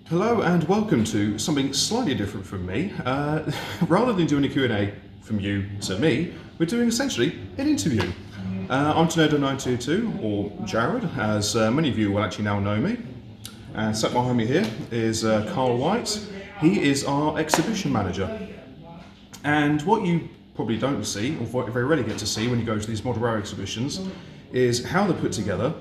Hello and welcome to something slightly different from me. Rather than doing a Q&A from you to me, we're doing essentially an interview. I'm Tonedo922, or Jared, as many of you will actually now know me. And sat behind me here is Carl White. He is our exhibition manager. And what you probably don't see, or very rarely get to see when you go to these model rail exhibitions, is how they're put together,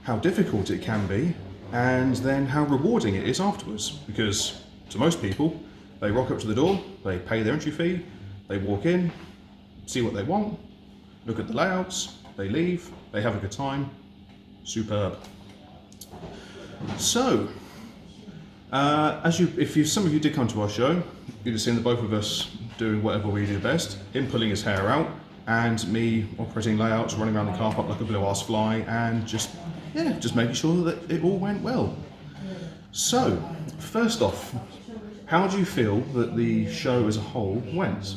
how difficult it can be, and then how rewarding it is afterwards. Because to most people, they rock up to the door, they pay their entry fee, they walk in, see what they want, look at the layouts, they leave, they have a good time. Superb. So, some of you did come to our show, you'd have seen the both of us doing whatever we do best, him pulling his hair out, and me operating layouts, running around the car park like a blue-ass fly, and just making sure that it all went well. So, first off, how do you feel that the show as a whole went?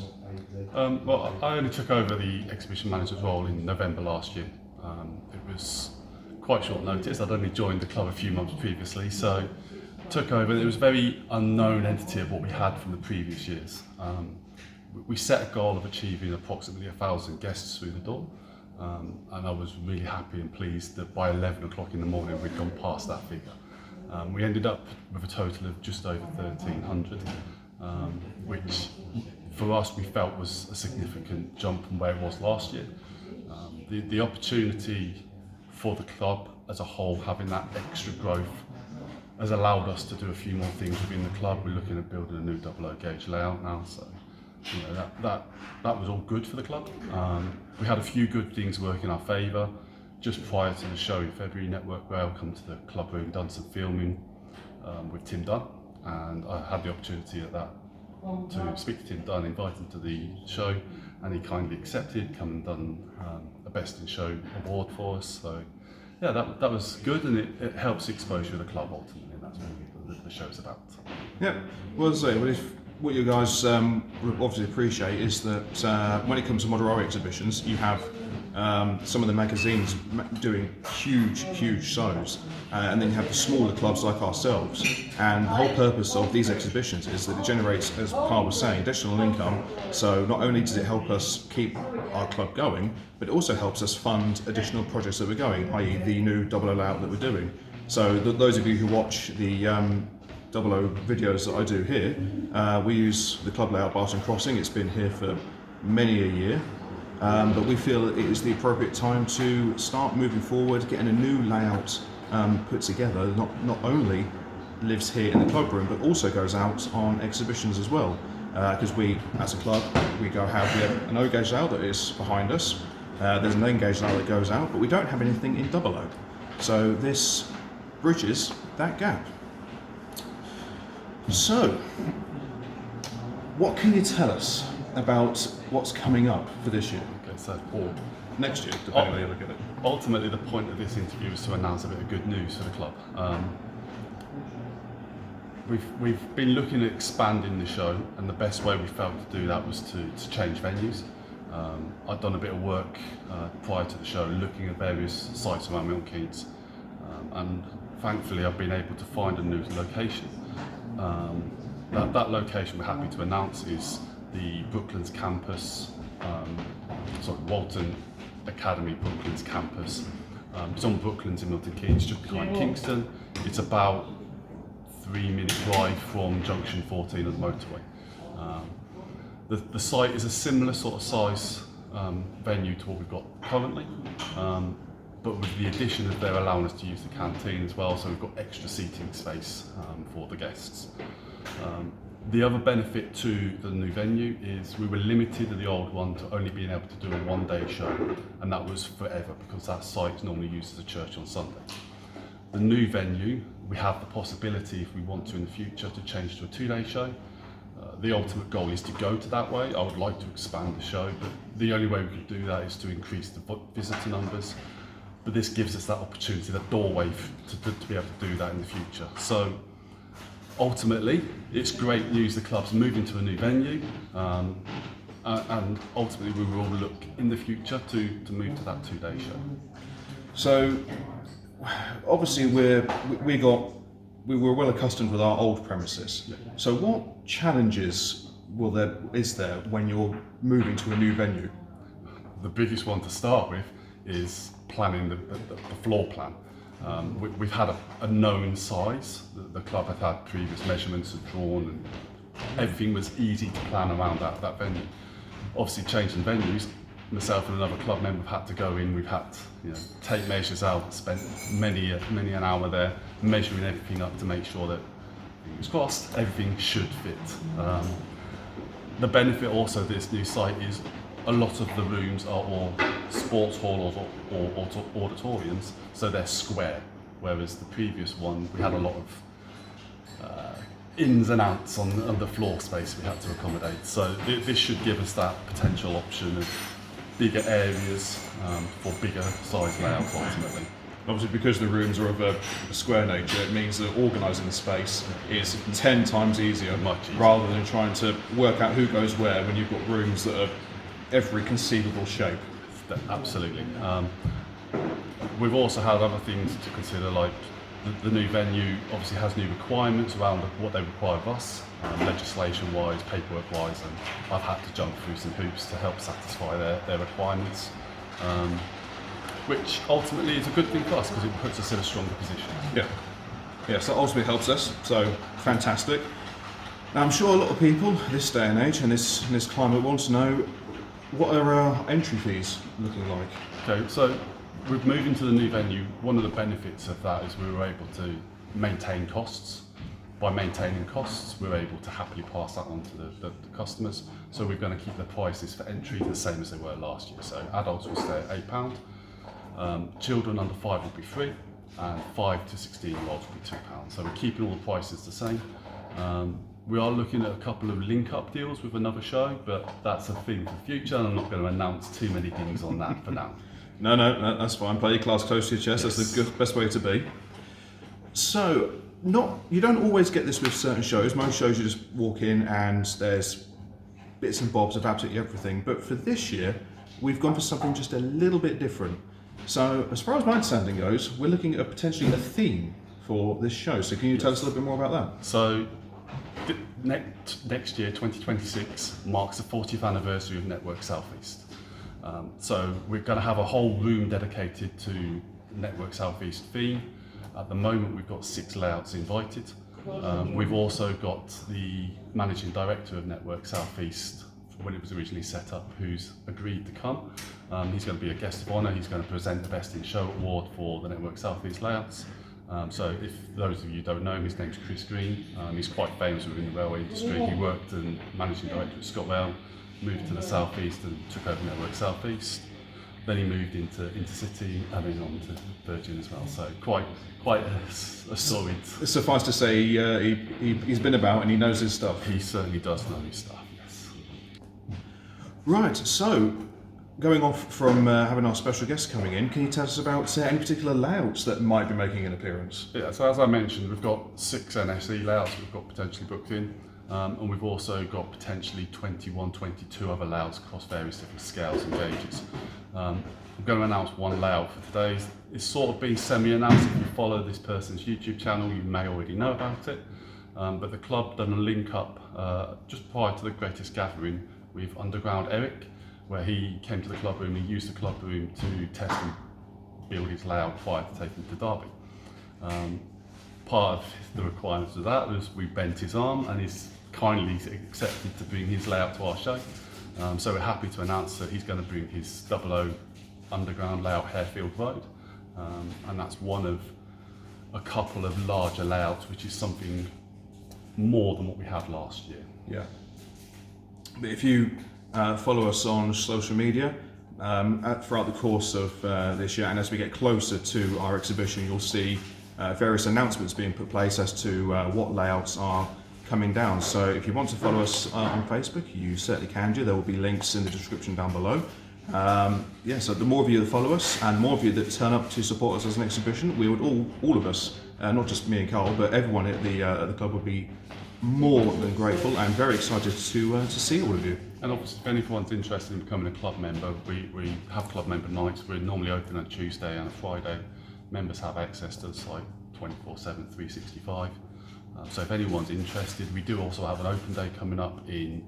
Well, I only took over the exhibition manager's role in November last year. It was quite short notice. I'd only joined the club a few months previously, so took over. It was a very unknown entity of what we had from the previous years. We set a goal of achieving approximately 1,000 guests through the door, and I was really happy and pleased that by 11 o'clock in the morning we'd gone past that figure. We ended up with a total of just over 1,300, which for us we felt was a significant jump from where it was last year. The opportunity for the club as a whole, having that extra growth, has allowed us to do a few more things within the club. We're looking at building a new 00 gauge layout now, so that was all good for the club. We had a few good things work in our favour. Just prior to the show in February, Network Rail come to the club room, done some filming with Tim Dunn, and I had the opportunity at that to speak to Tim Dunn, invite him to the show, and he kindly accepted, come and done a Best in Show award for us. So yeah, that was good, and it helps exposure of the club ultimately, and that's what the show's about. Yeah, well, what you guys obviously appreciate is that when it comes to model rail exhibitions, you have some of the magazines doing huge shows, and then you have the smaller clubs like ourselves. And the whole purpose of these exhibitions is that it generates, as Carl was saying, additional income. So not only does it help us keep our club going, but it also helps us fund additional projects that we're going, i.e. the new 00 layout that we're doing. So those of you who watch the 00 videos that I do here, we use the club layout Barton Crossing. It's been here for many a year, but we feel that it is the appropriate time to start moving forward, getting a new layout put together. Not only lives here in the club room, but also goes out on exhibitions as well. Because we, as a club, we have an O gauge layout that is behind us. There's an N gauge layout that goes out, but we don't have anything in 00. So this bridges that gap. So, what can you tell us about what's coming up for this year? Okay, so Or next year, depending on how you look at it. Ultimately, the point of this interview is to announce a bit of good news for the club. We've been looking at expanding the show, and the best way we felt to do that was to change venues. I'd done a bit of work prior to the show, looking at various sites around Milton, Keynes, and thankfully I've been able to find a new location. That location we're happy to announce is the Brooklands campus, Walton Academy Brooklands campus. It's on Brooklands in Milton Keynes, just behind Kingston. It's about 3-minute drive from junction 14 of the motorway. The site is a similar sort of size venue to what we've got currently, but with the addition of they're allowing us to use the canteen as well, so we've got extra seating space for the guests. The other benefit to the new venue is we were limited at the old one to only being able to do a one-day show, and that was forever because that site is normally used as a church on Sunday. The new venue, we have the possibility, if we want to in the future, to change to a 2-day show. The ultimate goal is to go to that way. I would like to expand the show, but the only way we could do that is to increase the visitor numbers. But this gives us that opportunity, that doorway to be able to do that in the future. So ultimately, it's great news the club's moving to a new venue, and ultimately we will look in the future to move to that 2-day show. So obviously we got we were well accustomed with our old premises. So what challenges is there when you're moving to a new venue? The biggest one to start with is planning the floor plan. We've had a known size. The club had previous measurements and drawn, and everything was easy to plan around that venue. Obviously, changing venues, myself and another club member have had to go in. We've had to take measures out, spent many an hour there measuring everything up to make sure that, fingers crossed, everything should fit. The benefit also of this new site is a lot of the rooms are all sports halls or auditoriums, so they're square, whereas the previous one, we had a lot of ins and outs on the floor space we had to accommodate. So this should give us that potential option of bigger areas for bigger size layouts ultimately. Obviously, because the rooms are of a square nature, it means that organising the space is 10 times easier, Much easier, rather than trying to work out who goes where when you've got rooms that are every conceivable shape. Absolutely. We've also had other things to consider, like the new venue obviously has new requirements around what they require of us, legislation-wise, paperwork-wise, and I've had to jump through some hoops to help satisfy their requirements, which ultimately is a good thing for us because it puts us in a stronger position. Yeah, so ultimately helps us, so fantastic. Now, I'm sure a lot of people this day and age and this climate want to know, what are our entry fees looking like? Okay, so with moving to the new venue, one of the benefits of that is we were able to maintain costs. By maintaining costs, we're able to happily pass that on to the customers. So we're going to keep the prices for entry the same as they were last year. So adults will stay at £8, children under 5 will be free, and 5 to 16-year-olds will be £2. So we're keeping all the prices the same. We are looking at a couple of link-up deals with another show, but that's a thing for the future, and I'm not going to announce too many things on that for now. No, that's fine. Play your cards close to your chest. Yes. That's the best way to be. So, you don't always get this with certain shows. Most shows you just walk in and there's bits and bobs of absolutely everything. But for this year, we've gone for something just a little bit different. So, as far as my understanding goes, we're looking at potentially a theme for this show. So, can you tell us a little bit more about that? So, next year, 2026, marks the 40th anniversary of Network Southeast. So we're going to have a whole room dedicated to Network Southeast theme. At the moment, we've got 6 layouts invited. We've also got the managing director of Network Southeast, when it was originally set up, who's agreed to come. He's going to be a guest of honour. He's going to present the Best in Show award for the Network Southeast layouts. So if those of you don't know him, his name's Chris Green. He's quite famous within the railway industry. He worked as managing director at ScotRail, moved to the Southeast and took over Network Southeast. Then he moved into Intercity and then on to Virgin as well. So quite a storied. Suffice to say, he's been about and he knows his stuff. He certainly does know his stuff, yes. Right, so going off from having our special guests coming in, can you tell us about any particular layouts that might be making an appearance? Yeah, so as I mentioned, we've got 6 NSE layouts we've got potentially booked in. And we've also got potentially 21, 22 other layouts across various different scales and gauges. I'm going to announce one layout for today. It's sort of been semi-announced. If you follow this person's YouTube channel, you may already know about it. But the club done a link up just prior to the Greatest Gathering with Underground Eric, where he came to the club room, he used the club room to test and build his layout prior to taking it to Derby. Part of the requirements of that was we bent his arm and he's kindly accepted to bring his layout to our show. So we're happy to announce that he's going to bring his 00 underground layout Harefield Road, and that's one of a couple of larger layouts, which is something more than what we had last year. Yeah. But if you follow us on social media throughout the course of this year, and as we get closer to our exhibition, you'll see various announcements being put place as to what layouts are coming down. So if you want to follow us on Facebook, you certainly can do. There will be links in the description down below. So the more of you that follow us and more of you that turn up to support us as an exhibition, we would all of us, not just me and Carl, but everyone at the club would be more than grateful and very excited to see all of you. And obviously, if anyone's interested in becoming a club member, we have club member nights. We're normally open on Tuesday and a Friday. Members have access to the site 24/7, 365. So if anyone's interested, we do also have an open day coming up in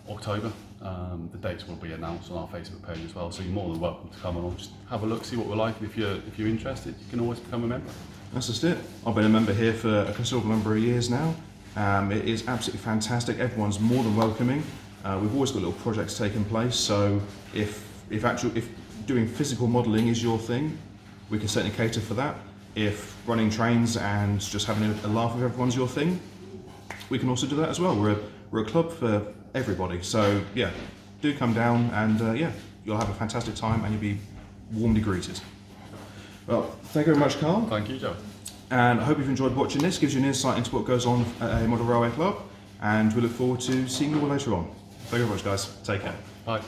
October. The dates will be announced on our Facebook page as well, so you're more than welcome to come along, just have a look, see what we're like, and if you're interested, you can always become a member. That's just it. I've been a member here for a considerable number of years now. It is absolutely fantastic. Everyone's more than welcoming. We've always got little projects taking place, so if doing physical modelling is your thing, we can certainly cater for that. If running trains and just having a laugh with everyone's your thing, we can also do that as well. We're a club for everybody, so yeah, do come down and yeah, you'll have a fantastic time and you'll be warmly greeted. Well, thank you very much, Carl. Thank you, Joe. And I hope you've enjoyed watching this. Gives you an insight into what goes on at a model railway club, and we look forward to seeing you all later on. Thank you very much, guys. Take care. Bye.